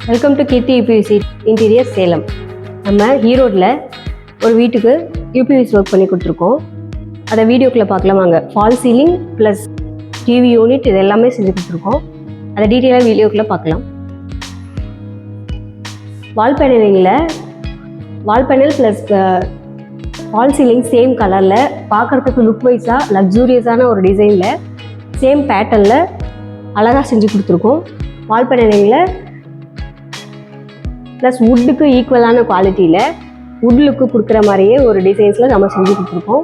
Welcome to Keerthi UPVC interior Salem. நம்ம ஈரோட்டில் ஒரு வீட்டுக்கு யூபிவிசி ஒர்க் பண்ணி கொடுத்துருக்கோம். அதை வீடியோக்குள்ளே பார்க்கலாம் வாங்க. Fall ceiling plus TV unit இது எல்லாமே செஞ்சு கொடுத்துருக்கோம். அதை டீட்டெயிலாக வீடியோக்குள்ளே பார்க்கலாம். Wall panel plus fall ceiling same கலரில் பார்க்குறதுக்கு லுக் வைஸாக லக்ஸூரியஸான ஒரு டிசைனில் சேம் பேட்டர்னில் அழகாக செஞ்சு கொடுத்துருக்கோம். வால் பேனலிங்கில் ப்ளஸ் வுட்டுக்கு ஈக்குவலான குவாலிட்டியில் வுட் லுக்கு கொடுக்குற மாதிரியே ஒரு டிசைன்ஸில் நம்ம செஞ்சு கொடுத்துருக்கோம்.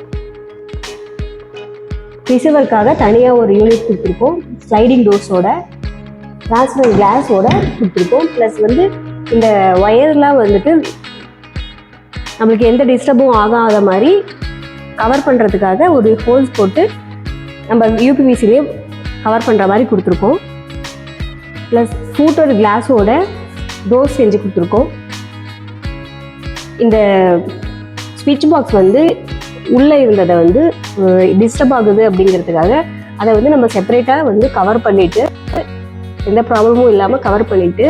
ரிசீவருக்காக தனியாக ஒரு யூனிட் கொடுத்துருக்கோம். ஸ்லைடிங் டோர்ஸோட டிரான்ஸ்பரண்ட் கிளாஸோட கொடுத்துருக்கோம். ப்ளஸ் இந்த ஒயர்லாம் நம்மளுக்கு எந்த டிஸ்டர்பும் ஆகாத மாதிரி கவர் பண்ணுறதுக்காக ஒரு ஹோல்ஸ் போட்டு நம்ம யூபிவிசிலே கவர் பண்ணுற மாதிரி கொடுத்துருக்கோம். ப்ளஸ் ஃபூட்டர் கிளாஸோட டோர் செஞ்சு கொடுத்துருக்கோம். இந்த ஸ்விட்ச் பாக்ஸ் உள்ளே இருந்ததை டிஸ்டர்ப் ஆகுது அப்படிங்கிறதுக்காக அதை நம்ம செப்பரேட்டாக கவர் பண்ணிவிட்டு எந்த ப்ராப்ளமும் இல்லாமல் கவர் பண்ணிவிட்டு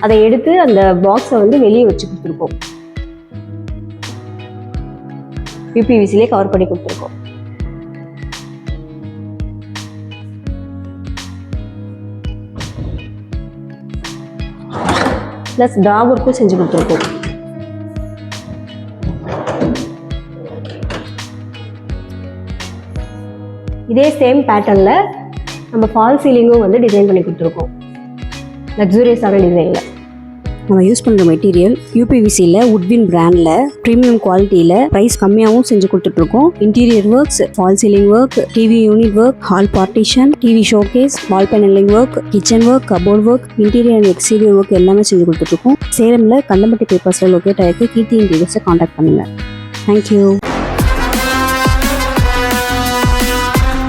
அதை எடுத்து அந்த பாக்ஸை வெளியே வச்சு கொடுத்துருக்கோம். யூபிவிசிலே கவர் பண்ணி கொடுத்துருக்கோம். ப்ளஸ் ட்ரா ஒர்க்கும் செஞ்சு கொடுத்துருக்கோம். இதே சேம் பேட்டர்னில் நம்ம ஃபால் சீலிங்கும் டிசைன் பண்ணி கொடுத்துருக்கோம். லக்ஸூரியஸான டிசைனில் நம்ம யூஸ் பண்ணுற மெட்டீரியல் யூபிவிசியில் உட்வின் பிராண்டில் ப்ரீமியம் குவாலிட்டியில் ப்ரைஸ் கம்மியாகவும் செஞ்சு கொடுத்துட்ருக்கோம். Interior works, fall ceiling work, TV unit work, hall partition, TV showcase, wall panelling work, kitchen work, cupboard work, interior and exterior work எல்லாமே செஞ்சு கொடுத்துட்ருக்கோம். சேலமில் கல்லம்பட்டி பேப்பர்ஸில் லொக்கேட் ஆகிருக்கு. கீர்த்தி இன்டீரியர்ஸை காண்டாக்ட் பண்ணுங்கள். தேங்க்யூ.